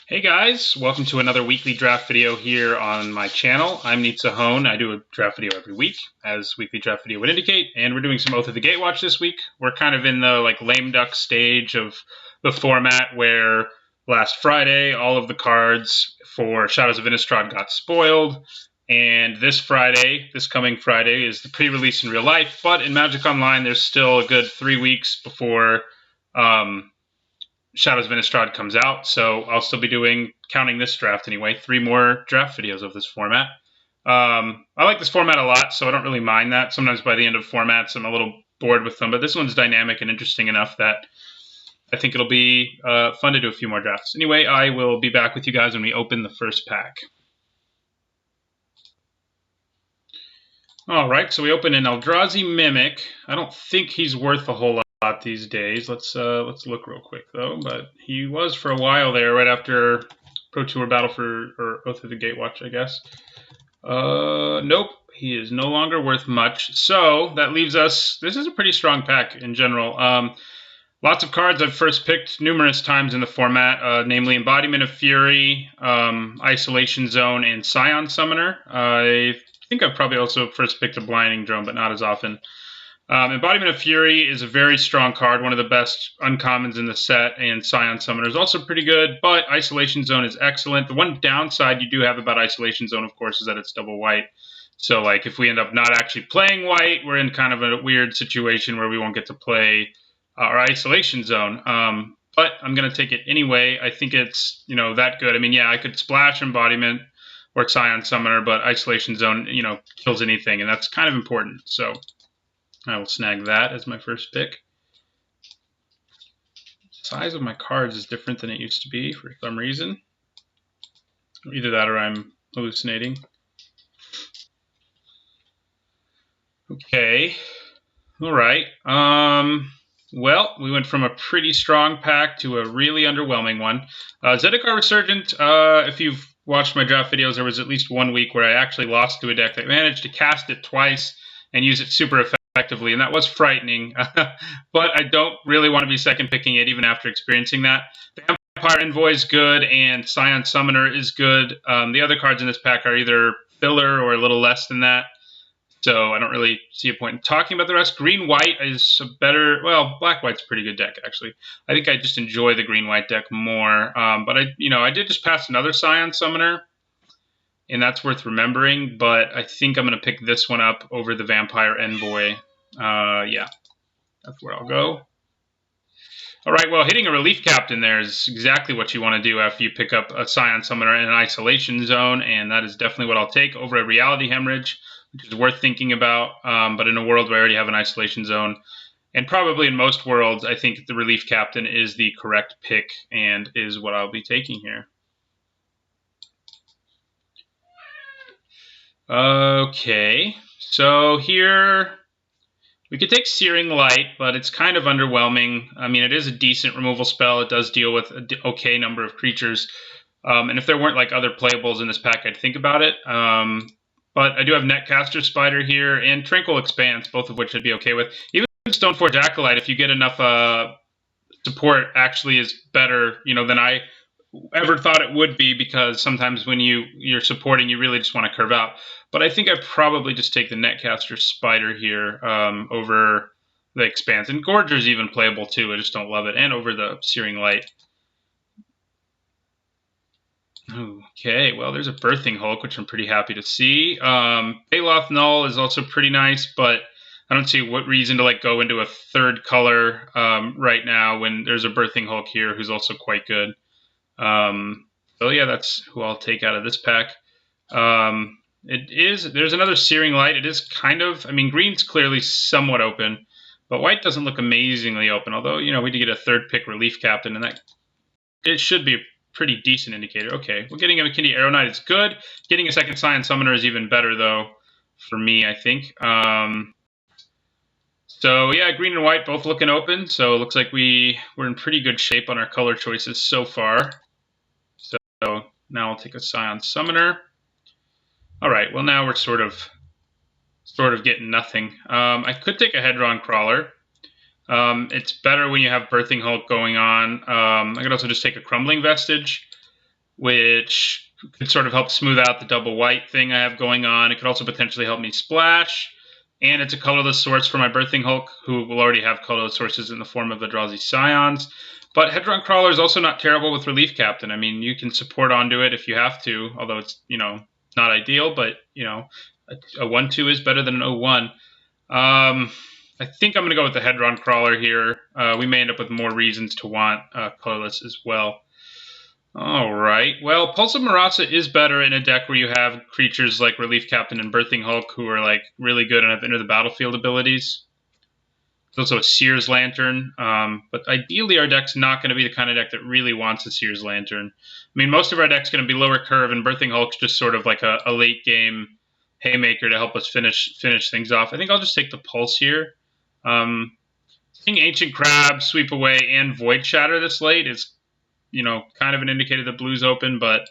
Hey guys, welcome to another weekly draft video here on my channel. I'm Neat Sahone. I do a draft video every week, as weekly draft video would indicate, and we're doing some Oath of the Gatewatch this week. We're kind of in the lame duck stage of the format where last Friday all of the cards for Shadows of Innistrad got spoiled, and this coming Friday, is the pre-release in real life, but in Magic Online there's still a good 3 weeks before Shadows of Innistrad comes out, so I'll still be counting this draft anyway, 3 more draft videos of this format. I like this format a lot, so I don't really mind that. Sometimes by the end of formats, I'm a little bored with them, but this one's dynamic and interesting enough that I think it'll be fun to do a few more drafts. Anyway, I will be back with you guys when we open the first pack. All right, so we open an Eldrazi Mimic. I don't think he's worth a whole lot these days. Let's look real quick though. But he was for a while there, right after Pro Tour Battle or Oath of the Gatewatch, I guess. Nope, he is no longer worth much. So that leaves us. This is a pretty strong pack in general. Lots of cards I've first picked numerous times in the format, namely Embodiment of Fury, Isolation Zone, and Scion Summoner. I think I've probably also first picked a Blinding Drone, but not as often. Embodiment of Fury is a very strong card, one of the best uncommons in the set, and Scion Summoner is also pretty good, but Isolation Zone is excellent. The one downside you do have about Isolation Zone, of course, is that it's double white. So, if we end up not actually playing white, we're in kind of a weird situation where we won't get to play our Isolation Zone. But I'm going to take it anyway. I think it's, that good. I mean, yeah, I could splash Embodiment or Scion Summoner, but Isolation Zone, kills anything, and that's kind of important. So I will snag that as my first pick. The size of my cards is different than it used to be for some reason. Either that or I'm hallucinating. Okay. All right. Well, we went from a pretty strong pack to a really underwhelming one. Zendikar Resurgent, if you've watched my draft videos, there was at least 1 week where I actually lost to a deck that managed to cast it twice and use it super effectively, and that was frightening. But I don't really want to be second picking it even after experiencing that. The Empire Envoy is good, and Scion Summoner is good. The other cards in this pack are either filler or a little less than that, so I don't really see a point in talking about the rest. Green-White is a better... Well, Black-White's a pretty good deck, actually. I think I just enjoy the Green-White deck more. But I did just pass another Scion Summoner, and that's worth remembering, but I think I'm going to pick this one up over the Vampire Envoy. Yeah, that's where I'll go. All right, well, hitting a Relief Captain there is exactly what you want to do after you pick up a Scion Summoner in an Isolation Zone, and that is definitely what I'll take over a Reality Hemorrhage, which is worth thinking about, but in a world where I already have an Isolation Zone, and probably in most worlds, I think the Relief Captain is the correct pick and is what I'll be taking here. Okay, so here we could take Searing Light, but it's kind of underwhelming. I mean, it is a decent removal spell. It does deal with an okay number of creatures, and if there weren't other playables in this pack, I'd think about it. But I do have Netcaster Spider here and Tranquil Expanse, both of which I'd be okay with. Even Stoneforge Acolyte, if you get enough support, actually is better, than I ever thought it would be, because sometimes when you're supporting, you really just want to curve out. But I think I'd probably just take the Netcaster Spider here over the Expanse. And Gorger's even playable too, I just don't love it. And over the Searing Light. Okay, well, there's a Birthing Hulk, which I'm pretty happy to see. Baloth Null is also pretty nice, but I don't see what reason to go into a third color right now when there's a Birthing Hulk here who's also quite good. So yeah, that's who I'll take out of this pack. There's another Searing Light. It is kind of, green's clearly somewhat open, but white doesn't look amazingly open, although, we did get a third pick Relief Captain, and it should be a pretty decent indicator. Okay, well, getting a McKinney Arrow Knight is good. Getting a second Scion Summoner is even better, though, for me, I think. So yeah, green and white both looking open, so it looks like we're in pretty good shape on our color choices so far. So now I'll take a Scion Summoner. All right, well, now we're sort of getting nothing. I could take a Hedron Crawler. It's better when you have Birthing Hulk going on. I could also just take a Crumbling Vestige. which could sort of help smooth out the double white thing I have going on. It could also potentially help me splash. And it's a colorless source for my Birthing Hulk, who will already have colorless sources in the form of Eldrazi Scions. But Hedron Crawler is also not terrible with Relief Captain. I mean, you can support onto it if you have to, although it's, not ideal, but, a 1-2 is better than an 0-1. I think I'm going to go with the Hedron Crawler here. We may end up with more reasons to want colorless as well. All right. Well, Pulse of Marasa is better in a deck where you have creatures like Relief Captain and Birthing Hulk who are like really good and have enter the battlefield abilities. There's also a Seer's Lantern, but ideally our deck's not going to be the kind of deck that really wants a Seer's Lantern. I mean, most of our deck's going to be lower curve, and Birthing Hulk's just sort of like a late game haymaker to help us finish things off. I think I'll just take the Pulse here. Seeing Ancient Crab, Sweep Away, and Void Shatter this late is kind of an indicator that blue's open, but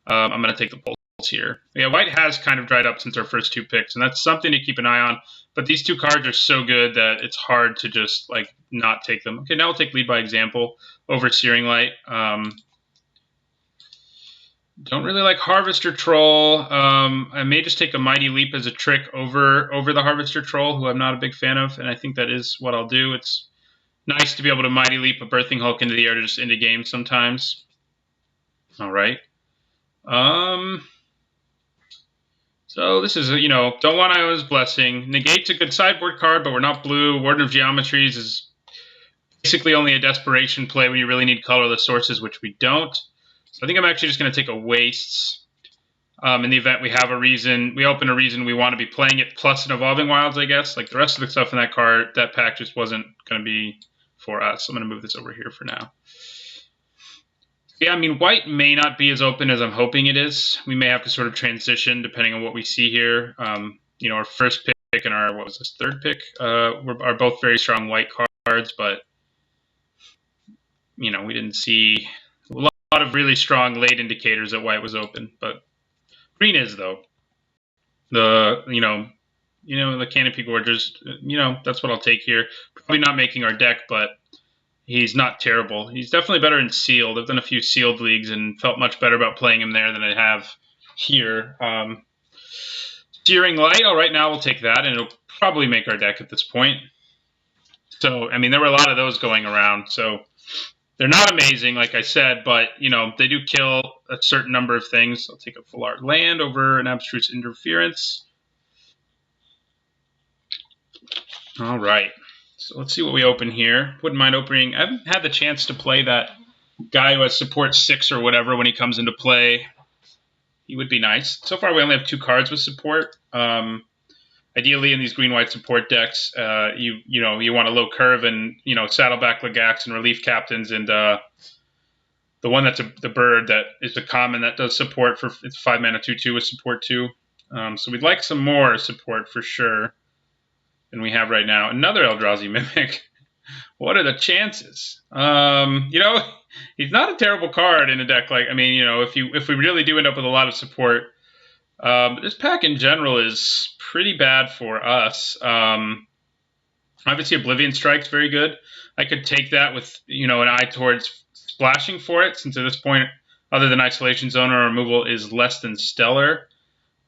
I'm going to take the Pulse here. Yeah, white has kind of dried up since our first 2 picks, and that's something to keep an eye on. But these 2 cards are so good that it's hard to just, not take them. Okay, now we'll take Lead by Example over Searing Light. Don't really like Harvester Troll. I may just take a Mighty Leap as a trick over the Harvester Troll, who I'm not a big fan of, and I think that is what I'll do. It's nice to be able to Mighty Leap a Birthing Hulk into the air to just end a game sometimes. All right. So this is, don't want Iowa's Blessing. Negate's a good sideboard card, but we're not blue. Warden of Geometries is basically only a desperation play when you really need colorless sources, which we don't. So I think I'm actually just going to take a Wastes. In the event we have a reason, we open a reason we want to be playing it, plus an Evolving Wilds, I guess. Like the rest of the stuff in that card, that pack just wasn't going to be for us. So I'm going to move this over here for now. Yeah, I mean, white may not be as open as I'm hoping it is. We may have to sort of transition depending on what we see here. Our first pick and our, third pick are both very strong white cards, but, we didn't see a lot of really strong late indicators that white was open. But green is, though. The Canopy Gorgers, that's what I'll take here. Probably not making our deck, but he's not terrible. He's definitely better in Sealed. I've done a few Sealed leagues and felt much better about playing him there than I have here. Searing Light, all right, now we'll take that, and it'll probably make our deck at this point. So, I mean, there were a lot of those going around, so they're not amazing, like I said, but, they do kill a certain number of things. I'll take a Full Art Land over an Abstruse Interference. All right. So let's see what we open here. Wouldn't mind opening. I haven't had the chance to play that guy who has support 6 or whatever when he comes into play. He would be nice. So far, we only have 2 cards with support. Ideally, in these green-white support decks, you want a low curve and Saddleback Legax and Relief Captains, and the one that's the bird that is the common that does support for it's 5 mana 2/2 with support 2. So we'd like some more support for sure than we have right now. Another Eldrazi Mimic. What are the chances? He's not a terrible card in a deck like. I mean, if we really do end up with a lot of support, this pack in general is pretty bad for us. Obviously, Oblivion Strike's very good. I could take that with an eye towards splashing for it, since at this point, other than Isolation Zone or removal, is less than stellar.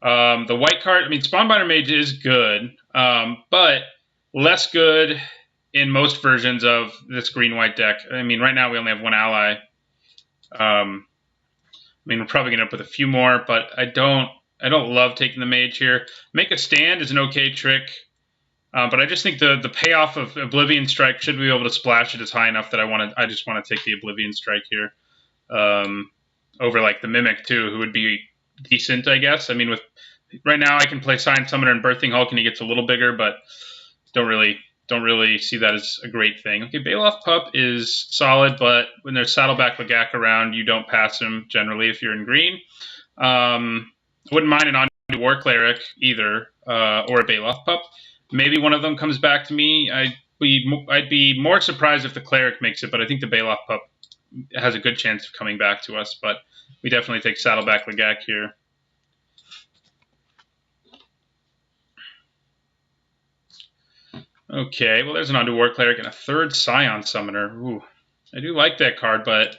The white card, I mean, Spawnbinder Mage is good, but less good in most versions of this green-white deck. I mean, right now we only have 1 ally. We're probably going to end up with a few more, but I don't love taking the Mage here. Make a Stand is an okay trick, but I just think the payoff of Oblivion Strike, should we be able to splash it, is high enough that I just want to take the Oblivion Strike here over like the Mimic too, who would be decent, I guess. I mean, right now I can play Science Summoner and Birthing Hulk and he gets a little bigger, but don't really see that as a great thing. Okay, Baloth Pup is solid, but when there's Saddleback Legac around, you don't pass him generally if you're in green. Wouldn't mind an Ondu War Cleric either, or a Baloth Pup. Maybe one of them comes back to me. I'd be more surprised if the Cleric makes it, but I think the Baloth Pup has a good chance of coming back to us. But we definitely take Saddleback Legac here. Okay, well, there's an Ondu War Cleric and a 3rd Scion Summoner. Ooh, I do like that card, but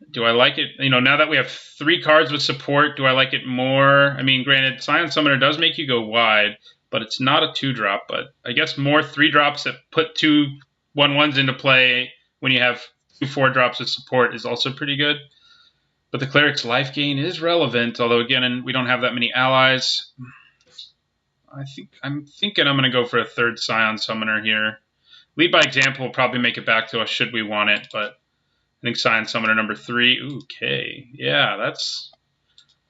Do I like it? Now that we have 3 cards with support, do I like it more? I mean, granted, Scion Summoner does make you go wide, but it's not a 2-drop. But I guess more 3-drops that put 2 1/1s into play when you have 2 4-drops with support is also pretty good. But the Cleric's life gain is relevant, although again, we don't have that many allies. I'm thinking I'm going to go for a 3rd Scion Summoner here. Lead by example will probably make it back to us should we want it, but I think Scion Summoner number 3. Okay, yeah, that's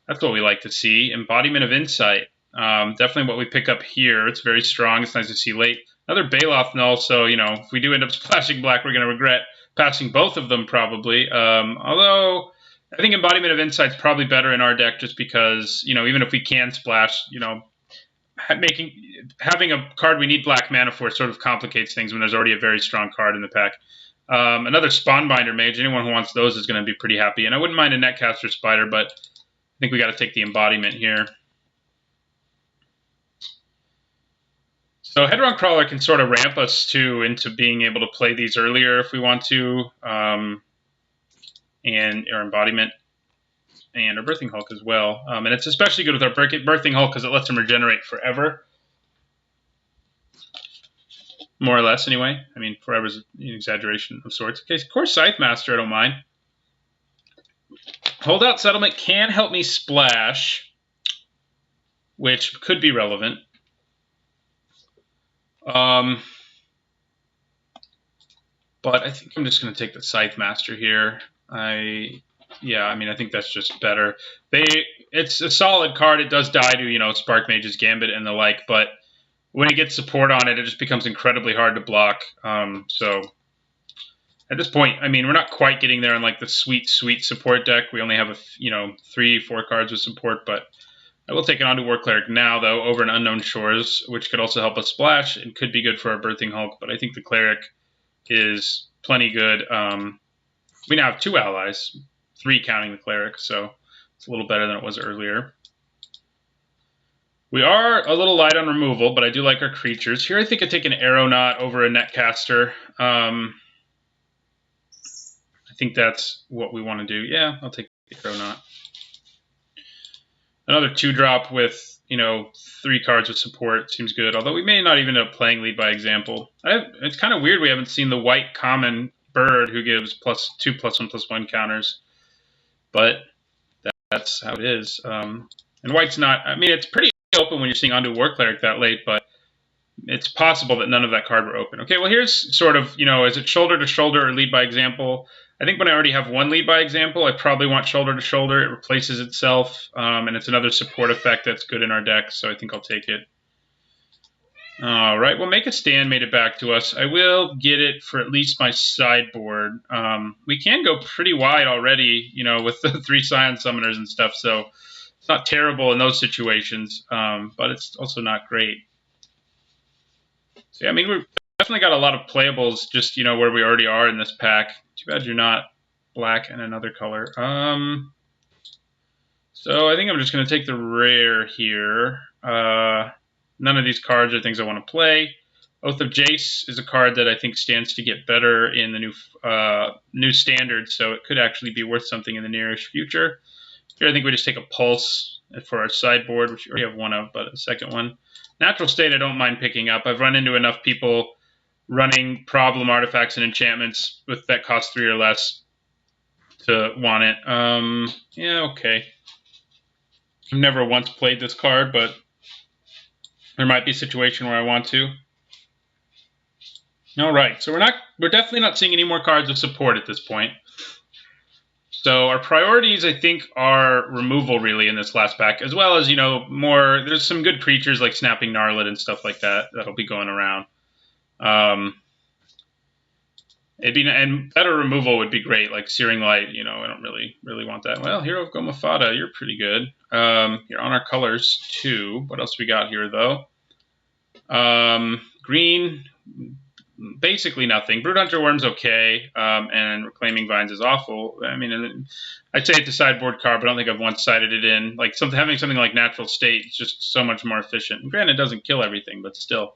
what we like to see. Embodiment of Insight. Definitely what we pick up here. It's very strong. It's nice to see late. Another Baloth Null, so, if we do end up splashing black, we're going to regret passing both of them probably. Although, I think Embodiment of Insight's probably better in our deck just because, even if we can splash, having a card we need black mana for sort of complicates things when there's already a very strong card in the pack. Another Spawnbinder Mage. Anyone who wants those is going to be pretty happy. And I wouldn't mind a Netcaster Spider, but I think we got to take the Embodiment here. So Hedron Crawler can sort of ramp us, too, into being able to play these earlier if we want to. And our Embodiment and our Birthing Hulk as well. And it's especially good with our Birthing Hulk because it lets him regenerate forever. More or less, anyway. I mean, forever is an exaggeration of sorts. Okay, of course, Scythe Master, I don't mind. Holdout Settlement can help me splash, which could be relevant. But I think I'm just going to take the Scythe Master here. I think that's just better. It's a solid card. It does die to, Spark Mage's Gambit and the like, but when it gets support on it, it just becomes incredibly hard to block. So at this point, I mean, we're not quite getting there on like the sweet support deck. We only have 3-4 cards with support, but I will take an Ondu War Cleric now, though, over an Unknown Shores, which could also help us splash and could be good for our Birthing Hulk, but I think the Cleric is plenty good. We now have 2 allies, 3 counting the Cleric, so it's a little better than it was earlier. We are a little light on removal, but I do like our creatures. Here I think I'd take an Aeronaut over a Netcaster. I think that's what we want to do. Yeah, I'll take the Aeronaut. Another 2-drop with, 3 cards with support seems good, although we may not even end up playing Lead by Example. It's kind of weird we haven't seen the white common bird who gives +2/+1/+1 counters, but that's how it is. And white's not, I mean, it's pretty open when you're seeing Ondu War Cleric that late, but it's possible that none of that card were open. Okay, well, here's sort of, is it shoulder to shoulder or Lead by Example? I think when I already have 1 Lead by Example, I probably want shoulder to shoulder. It replaces itself, and it's another support effect that's good in our deck, so I think I'll take it. All right, well, Make a Stand made it back to us. I will get it for at least my sideboard. We can go pretty wide already, with the 3 Scion Summoners and stuff, so it's not terrible in those situations, but it's also not great. So, yeah, I mean, we've definitely got a lot of playables just, where we already are in this pack. Too bad you're not black and another color. So I think I'm just going to take the rare here. None of these cards are things I want to play. Oath of Jace is a card that I think stands to get better in the new standard, so it could actually be worth something in the nearest future. Here I think we just take a Pulse for our sideboard, which we already have one of, but a second one. Natural State I don't mind picking up. I've run into enough people running problem artifacts and enchantments that cost 3 or less to want it. Yeah, okay. I've never once played this card, but there might be a situation where I want to. All right, so we're definitely not seeing any more cards of support at this point. So our priorities, I think, are removal really in this last pack, as well as, more. There's some good creatures like Snapping Gnarlid and stuff like that that'll be going around. And better removal would be great, like Searing Light. I don't really want that. Well, Hero of Gomafada, you're pretty good. You're on our colors too. What else we got here though? Green, basically nothing. Brood Hunter Worm's okay, and Reclaiming Vines is awful. I mean, I'd say it's a sideboard card, but I don't think I've once sided it in. Like having something like Natural State is just so much more efficient. And granted, it doesn't kill everything, but still.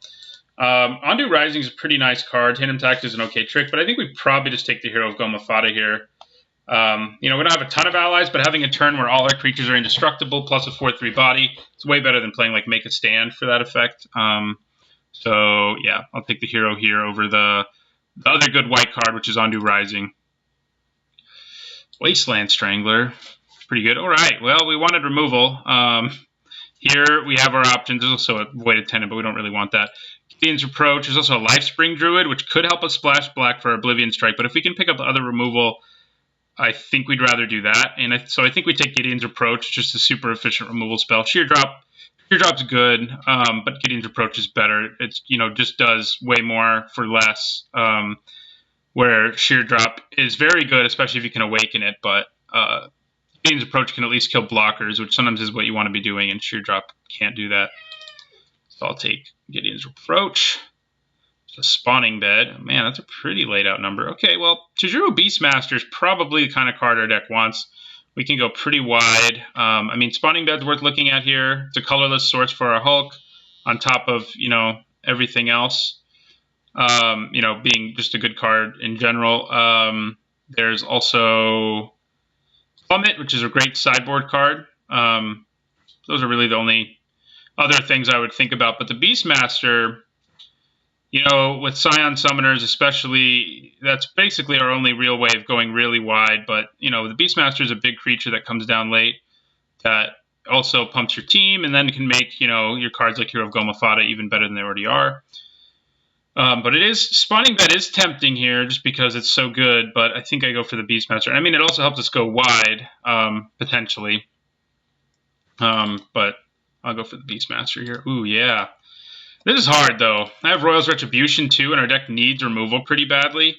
Ondu Rising is a pretty nice card. Tandem Tact is an okay trick, but I think we'd probably just take the Hero of Gomafada here. We don't have a ton of allies, but having a turn where all our creatures are indestructible plus a 4/3 body, it's way better than playing like Make a Stand for that effect. So yeah, I'll take the hero here over the other good white card, which is Ondu Rising. Wasteland Strangler, pretty good. All right, well, we wanted removal. Here we have our options. There's also a Voided Tenant, but we don't really want that. Gideon's Reproach. There's also a Lifespring Druid, which could help us splash black for Oblivion Strike. But if we can pick up other removal, I think we'd rather do that. And so I think we take Gideon's Reproach, just a super efficient removal spell. Sheer Drop's good, but Gideon's Reproach is better. It's just does way more for less. Where Sheer Drop is very good, especially if you can awaken it. But Gideon's Approach can at least kill blockers, which sometimes is what you want to be doing, and Sheer Drop can't do that. So I'll take Gideon's Approach. It's a Spawning Bed. Man, that's a pretty laid out number. Okay, well, Tajuru Beastmaster is probably the kind of card our deck wants. We can go pretty wide. Spawning Bed's worth looking at here. It's a colorless source for our Hulk on top of, everything else. Being just a good card in general. There's also Plummet, which is a great sideboard card. Those are really the only other things I would think about. But the Beastmaster, with Scion Summoners especially, that's basically our only real way of going really wide. But, the Beastmaster is a big creature that comes down late that also pumps your team and then can make, your cards like Hero of Gomafada even better than they already are. But Spawning Bed is tempting here just because it's so good, but I think I go for the Beastmaster. It also helps us go wide, potentially. But I'll go for the Beastmaster here. Ooh, yeah. This is hard, though. I have Royal's Retribution, too, and our deck needs removal pretty badly.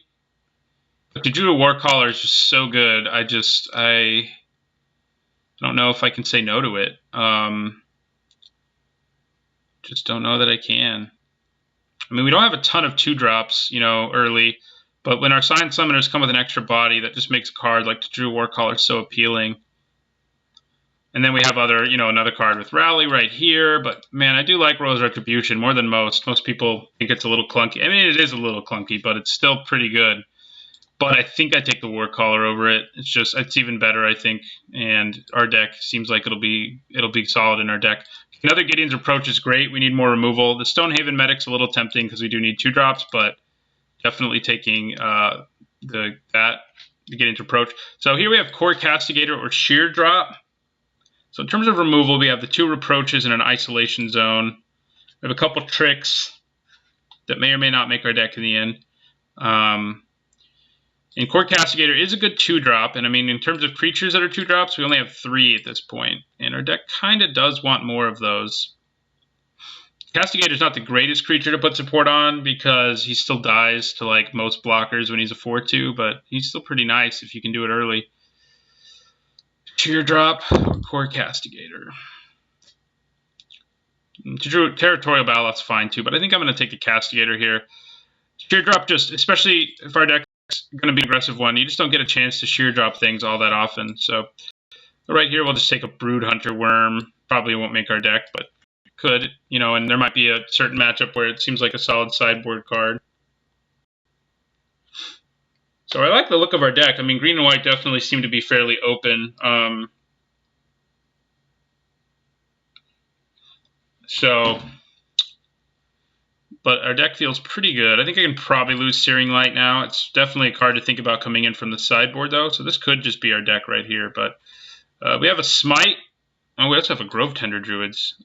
But Tajuru Warcaller is just so good. I don't know if I can say no to it. Just don't know that I can. We don't have a ton of 2-drops, early, but when our Scion Summoners come with an extra body, that just makes a card like Tajuru Warcaller so appealing. And then we have another card with Rally right here, but man, I do like Royal's Retribution more than most. Most people think it's a little clunky. It is a little clunky, but it's still pretty good. But I think I take the Warcaller over it. It's even better, I think, and our deck seems like it'll be solid in our deck. Another Gideon's Approach is great. We need more removal. The Stonehaven Medic's a little tempting because we do need 2-drops, but definitely taking the Gideon's Approach. So here we have Core Castigator or Sheer Drop. So in terms of removal, we have the 2 Reproaches in an Isolation Zone. We have a couple tricks that may or may not make our deck in the end. And Core Castigator is a good 2-drop, and in terms of creatures that are 2-drops, we only have 3 at this point, and our deck kind of does want more of those. Castigator is not the greatest creature to put support on because he still dies to like most blockers when he's a 4/2, but he's still pretty nice if you can do it early. Sheer Drop, Core Castigator. Territorial Baloth's fine too, but I think I'm going to take the Castigator here. Sheer Drop, just especially if our deck going to be an aggressive one, you just don't get a chance to sheer drop things all that often. So right here, we'll just take a Brood Hunter Worm. Probably won't make our deck, but could, and there might be a certain matchup where it seems like a solid sideboard card. So I like the look of our deck. Green and white definitely seem to be fairly open. But our deck feels pretty good. I think I can probably lose Searing Light now. It's definitely a card to think about coming in from the sideboard, though. So this could just be our deck right here. But we have a Smite. Oh, we also have a Grove Tender Druids.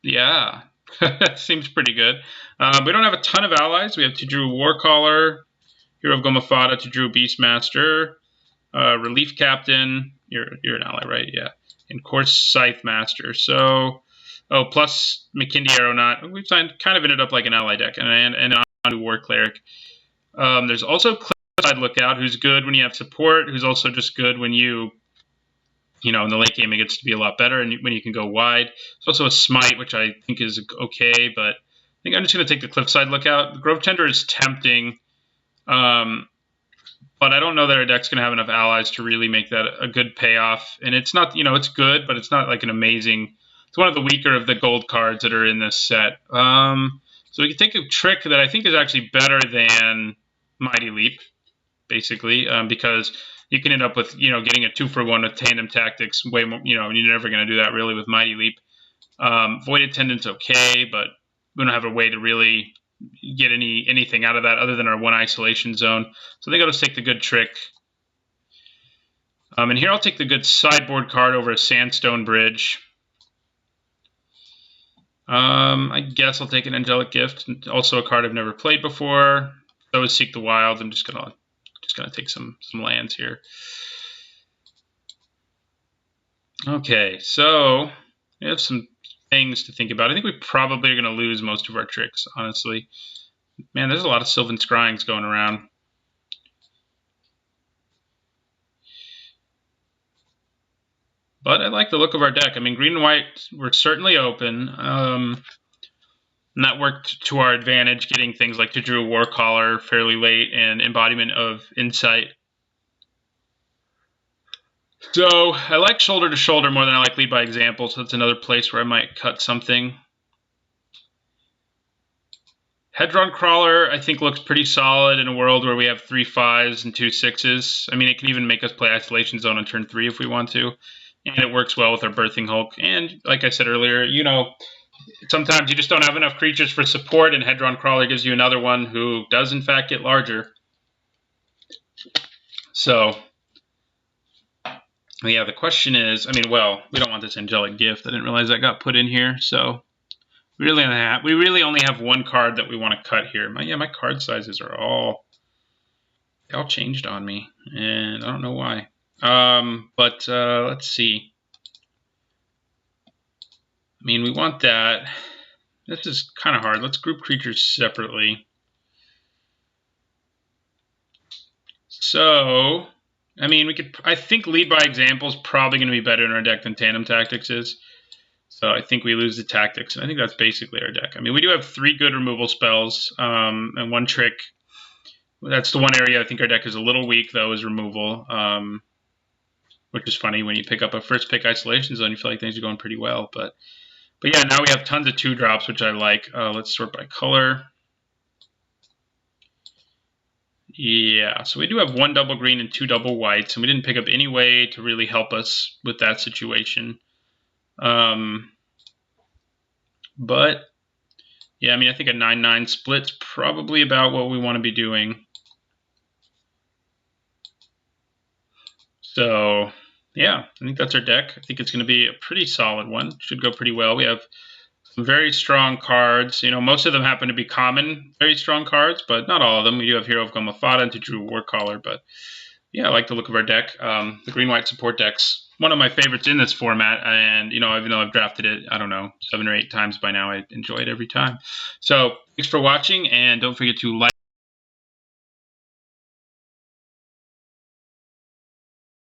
Yeah, that seems pretty good. We don't have a ton of allies. We have Tajuru Warcaller, Hero of Gomafada, Tajuru Beastmaster, Relief Captain. You're an ally, right? Yeah. And Course Scythe Master. So... Oh, plus McKindy Aeronaut. We've kind of ended up like an ally deck, and Ondu War Cleric. There's also Cliffside Lookout, who's good when you have support, who's also just good when in the late game it gets to be a lot better, and when you can go wide. There's also a Smite, which I think is okay, but I think I'm just going to take the Cliffside Lookout. The Grove Tender is tempting, but I don't know that our deck's going to have enough allies to really make that a good payoff. And it's not, it's good, but it's not like an amazing... It's one of the weaker of the gold cards that are in this set. So we can take a trick that I think is actually better than Mighty Leap, basically, because you can end up with, getting a 2-for-1 with Tandem Tactics way more, you're never going to do that really with Mighty Leap. Void Attendant's okay, but we don't have a way to really get anything out of that other than our 1 isolation zone. So I think I'll just take the good trick. And here I'll take the good sideboard card over a Sandstone Bridge. I guess I'll take an Angelic Gift, also a card I've never played before. So is Seek the Wild. I'm just gonna take some lands here. Okay, so we have some things to think about. I think we probably are going to lose most of our tricks, honestly. Man, there's a lot of Sylvan Scryings going around. But I like the look of our deck. I mean, green and white were certainly open. And that worked to our advantage, getting things like to Drew Warcaller fairly late and Embodiment of Insight. So I like Shoulder to Shoulder more than I like Lead by Example, so that's another place where I might cut something. Hedron Crawler, I think, looks pretty solid in a world where we have 3 5s and 2 6s. I mean, it can even make us play Isolation Zone on turn 3 if we want to. And it works well with our Birthing Hulk. And like I said earlier, sometimes you just don't have enough creatures for support, and Hedron Crawler gives you another one who does, in fact, get larger. So, yeah, the question is, we don't want this Angelic Gift. I didn't realize that got put in here. So, we really only have 1 card that we want to cut here. My card sizes are all changed on me, and I don't know why. But let's see. We want that. This is kind of hard. Let's group creatures separately. So, I think Lead by Example is probably going to be better in our deck than Tandem Tactics is. So I think we lose the Tactics, and I think that's basically our deck. We do have 3 good removal spells, and 1 trick. That's the one area I think our deck is a little weak, though, is removal. Which is funny when you pick up a first pick Isolation Zone, you feel like things are going pretty well. But yeah, now we have tons of 2-drops, which I like. Let's sort by color. Yeah, so we do have 1 double green and 2 double whites, and we didn't pick up any way to really help us with that situation. But yeah, I think a 9-9 split's probably about what we want to be doing. So yeah, I think that's our deck. I think it's going to be a pretty solid one. Should go pretty well. We have some very strong cards. Most of them happen to be common, very strong cards, but not all of them. We do have Hero of Gomafada and to Drew Warcaller, but yeah, I like the look of our deck. The green-white support deck's one of my favorites in this format, and even though I've drafted it, I don't know, 7 or 8 times by now, I enjoy it every time. So thanks for watching, and don't forget to like.